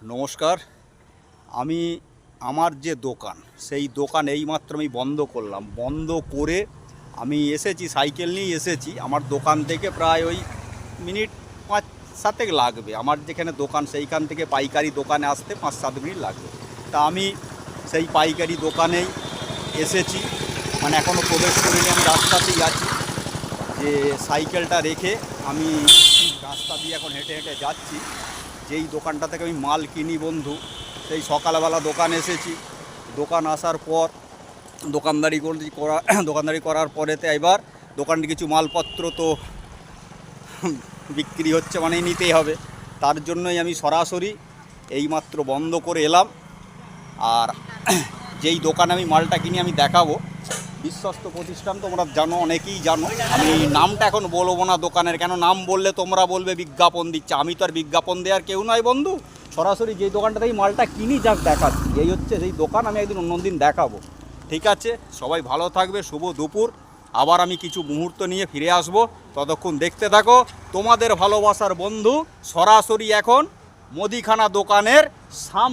নমস্কার। আমি আমার যে দোকান, সেই দোকান এইমাত্র আমি বন্ধ করলাম। বন্ধ করে আমি এসেছি, সাইকেল নিয়ে এসেছি। আমার দোকান থেকে প্রায় ওই মিনিট 5-7 লাগবে। আমার যেখানে দোকান সেইখান থেকে পাইকারি দোকানে আসতে 5-7 মিনিট লাগবে। তা আমি সেই পাইকারি দোকানেই এসেছি, মানে এখনও প্রবেশ করিনি, আমি রাস্তাতেই আছি। যে সাইকেলটা রেখে আমি রাস্তা দিয়ে এখন হেঁটে হেঁটে যাচ্ছি। যেই দোকানটা থেকে আমি মাল কিনি বন্ধু, সেই সকালবেলা দোকান এসেছি। দোকান আসার পর দোকানদারি করার পরেতে এবার দোকানে কিছু মালপত্র তো বিক্রি হচ্ছে, মানে নিতেই হবে। তার জন্যই আমি সরাসরি এইমাত্র বন্ধ করে এলাম। আর যেই দোকানে আমি মালটা কিনি আমি দেখাবো, বিশ্বস্ত প্রতিষ্ঠান, তোমরা জানো, অনেকেই জানো। আমি নামটা এখন বলবো না দোকানের, কেন নাম বললে তোমরা বলবে বিজ্ঞাপন দিচ্ছে। আমি তো আর বিজ্ঞাপন দেওয়ার কেউ নয় বন্ধু। সরাসরি যেই দোকানটা থেকে মালটা কিনি যাক দেখাচ্ছি। এই হচ্ছে সেই দোকান, আমি একদিন অন্যদিন দেখাবো। ঠিক আছে, সবাই ভালো থাকবে। শুভ দুপুর। আবার আমি কিছু মুহূর্ত নিয়ে ফিরে আসব, ততক্ষণ দেখতে থাকো। তোমাদের ভালোবাসার বন্ধু সরাসরি এখন মুদিখানা দোকানের সামনে।